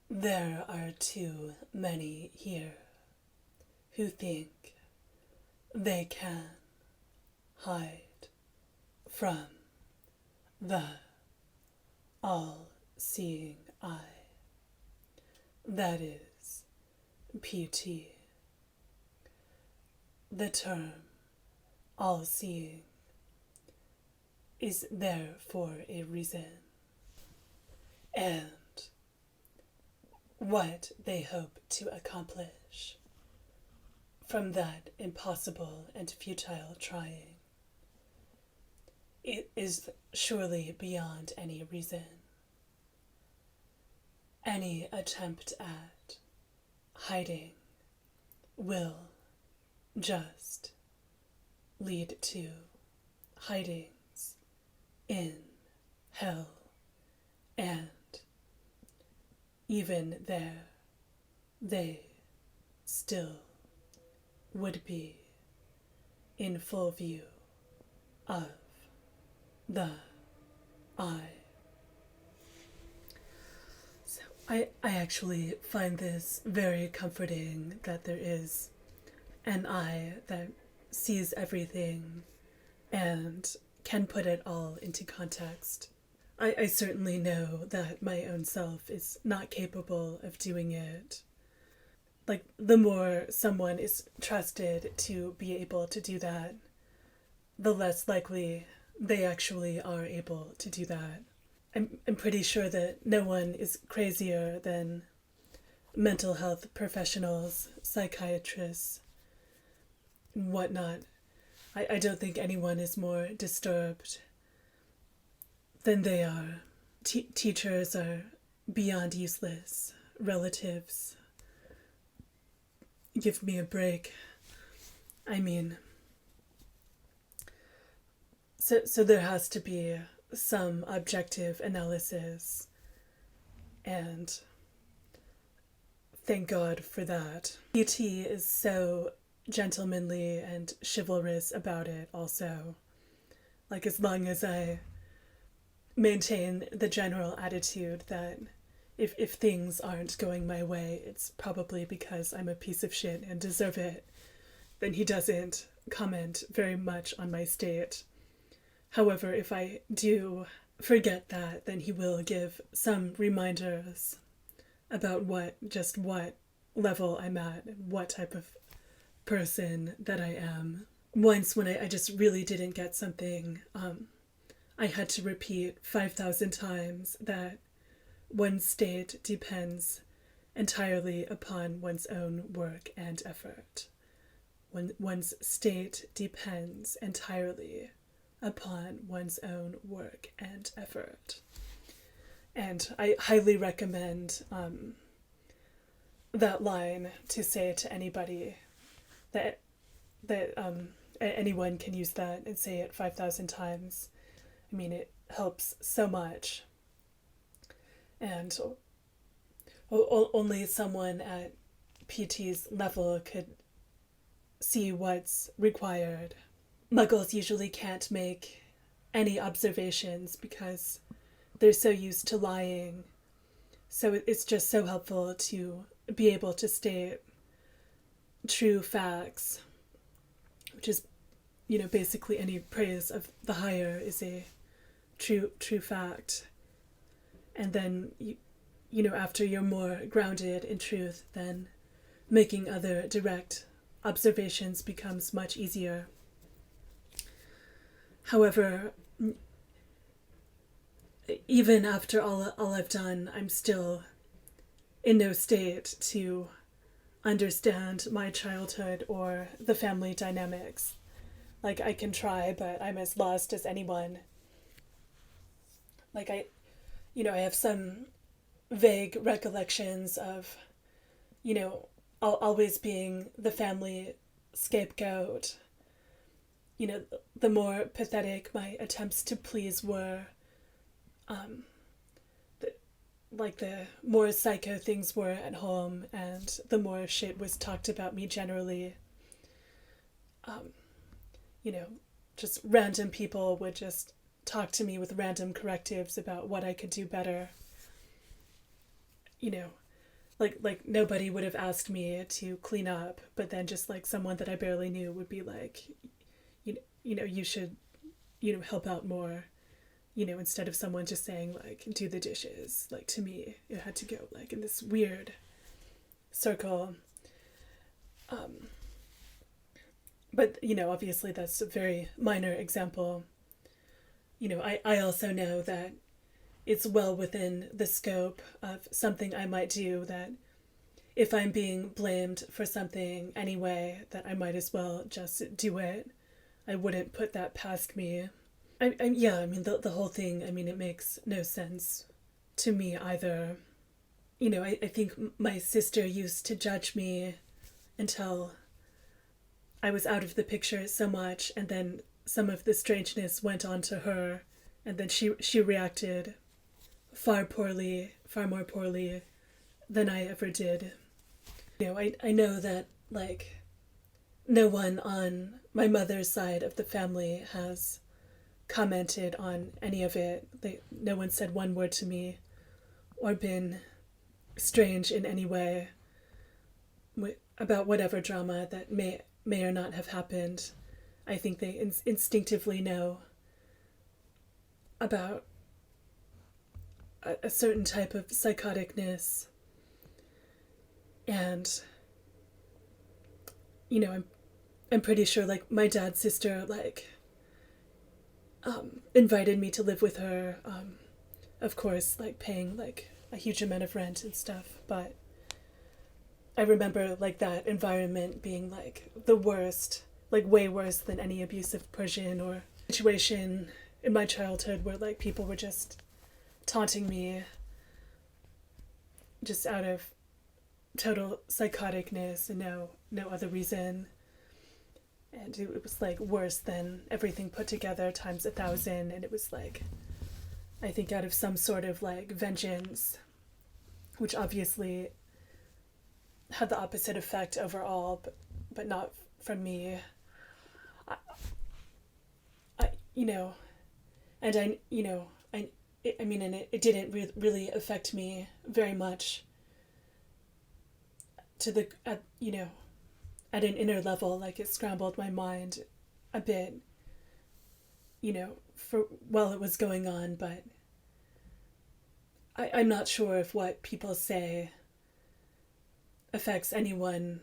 There are too many here who think they can hide from the all-seeing eye. That is PT. The term all-seeing is there for a reason, and what they hope to accomplish from that impossible and futile trying, it is surely beyond any reason. Any attempt at hiding will just lead to hidings in hell, and even there they still would be in full view of the eye. So I actually find this very comforting, that there is an eye that sees everything and can put it all into context. I certainly know that my own self is not capable of doing it. Like, the more someone is trusted to be able to do that, the less likely they actually are able to do that. I'm pretty sure that no one is crazier than mental health professionals, psychiatrists, and whatnot. I don't think anyone is more disturbed than they are. Teachers are beyond useless. Relatives, give me a break. I mean, so there has to be some objective analysis, and thank God for that. UT is so gentlemanly and chivalrous about it also. Like, as long as I maintain the general attitude that if things aren't going my way, it's probably because I'm a piece of shit and deserve it, then he doesn't comment very much on my state. However, if I do forget that, then he will give some reminders about what level I'm at, what type of person that I am. Once, when I just really didn't get something, I had to repeat 5,000 times that one's state depends entirely upon one's own work and effort. One's state depends entirely upon one's own work and effort. And I highly recommend that line to say to anybody, that anyone can use that and say it 5,000 times. I mean, it helps so much. And only someone at PT's level could see what's required. Muggles usually can't make any observations because they're so used to lying. So it's just so helpful to be able to state true facts, which is, basically any praise of the higher is a true fact. And then, after you're more grounded in truth, then making other direct observations becomes much easier. However, even after all I've done, I'm still in no state to understand my childhood or the family dynamics. Like, I can try, but I'm as lost as anyone. Like, I have some vague recollections of, always being the family scapegoat. The more pathetic my attempts to please were, the more psycho things were at home, and the more shit was talked about me generally. Just random people would just talk to me with random correctives about what I could do better. like nobody would have asked me to clean up, but then just like someone that I barely knew would be like, you should, help out more, instead of someone just saying like do the dishes. Like to me it had to go like in this weird circle. But obviously that's a very minor example. I also know that it's well within the scope of something I might do, that if I'm being blamed for something anyway, that I might as well just do it. I wouldn't put that past me. Yeah, I mean, the whole thing, I mean, it makes no sense to me either. I think my sister used to judge me until I was out of the picture so much, and then some of the strangeness went on to her, and then she reacted far more poorly than I ever did. I know that, like, no one on my mother's side of the family has commented on any of it. No one said one word to me or been strange in any way about whatever drama that may or not have happened. I think they instinctively know about a certain type of psychoticness. And I'm pretty sure like my dad's sister like invited me to live with her, of course like paying like a huge amount of rent and stuff. But I remember like that environment being like the worst, like way worse than any abusive Persian or situation in my childhood, where like people were just taunting me just out of total psychoticness and no other reason. And it was like worse than everything put together times 1,000. And it was like, I think out of some sort of like vengeance, which obviously had the opposite effect overall, but not from me. I and I mean, and it didn't really affect me very much to the at an inner level. Like it scrambled my mind a bit, for while it was going on. But I'm not sure if what people say affects anyone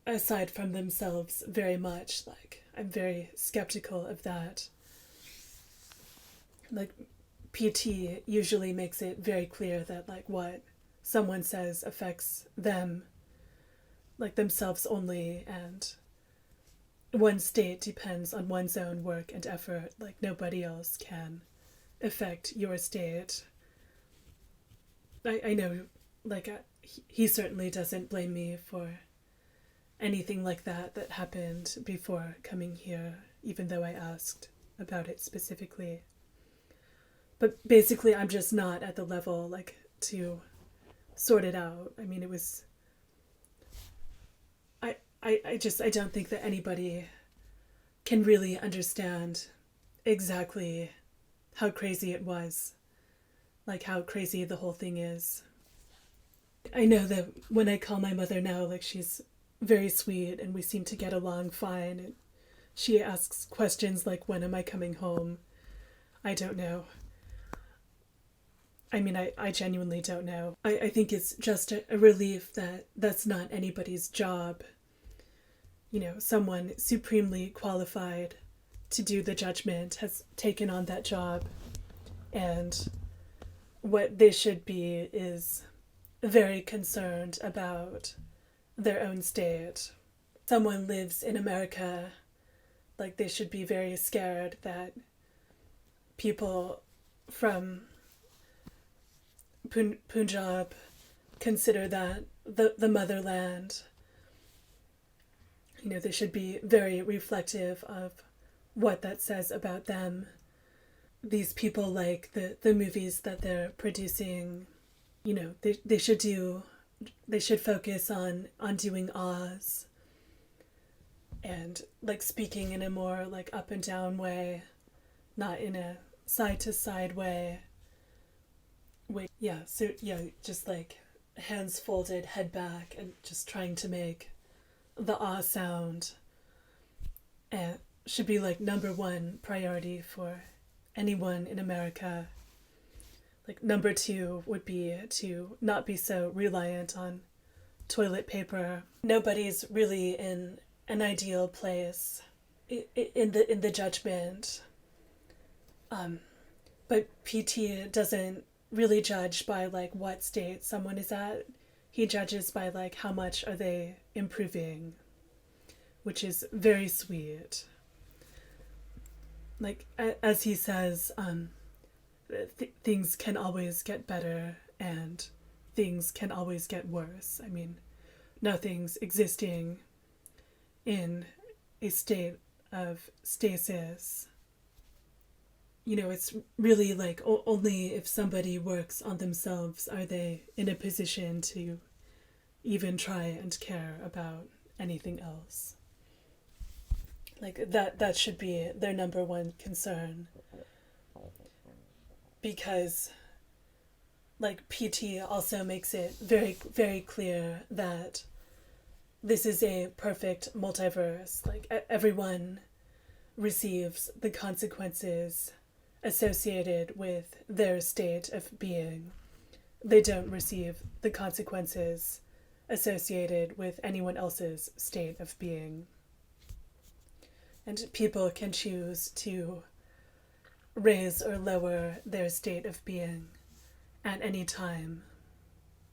aside from themselves very much. Like I'm very skeptical of that. Like PT usually makes it very clear that like what someone says affects them, like themselves only, and one's state depends on one's own work and effort. Like nobody else can affect your state. I know, like he certainly doesn't blame me for anything like that happened before coming here, even though I asked about it specifically. But basically, I'm just not at the level like to sort it out. I mean, it was. I don't think that anybody can really understand exactly how crazy it was, like how crazy the whole thing is. I know that when I call my mother now, like she's very sweet and we seem to get along fine. And she asks questions like, when am I coming home? I don't know. I mean, I genuinely don't know. I think it's just a relief that that's not anybody's job. Someone supremely qualified to do the judgment has taken on that job. And what they should be is very concerned about their own state. Someone lives in America, like they should be very scared that people from Punjab consider that the motherland. They should be very reflective of what that says about them. These people, like the movies that they're producing, they should focus on doing Oz and like speaking in a more like up and down way, not in a side to side way. Wait, yeah, so yeah, just like hands folded, head back, and just trying to make the ah sound and should be like number one priority for anyone in America. Like number two would be to not be so reliant on toilet paper. Nobody's really in an ideal place in the judgment. But PT doesn't really judge by like what state someone is at. He judges by like how much are they improving, which is very sweet. Like as he says, things can always get better and things can always get worse. I mean, nothing's existing in a state of stasis. You know, it's really like only if somebody works on themselves are they in a position to even try and care about anything else. Like that should be their number one concern, because like PT also makes it very clear that this is a perfect multiverse. Like everyone receives the consequences associated with their state of being. They don't receive the consequences associated with anyone else's state of being. And people can choose to raise or lower their state of being at any time.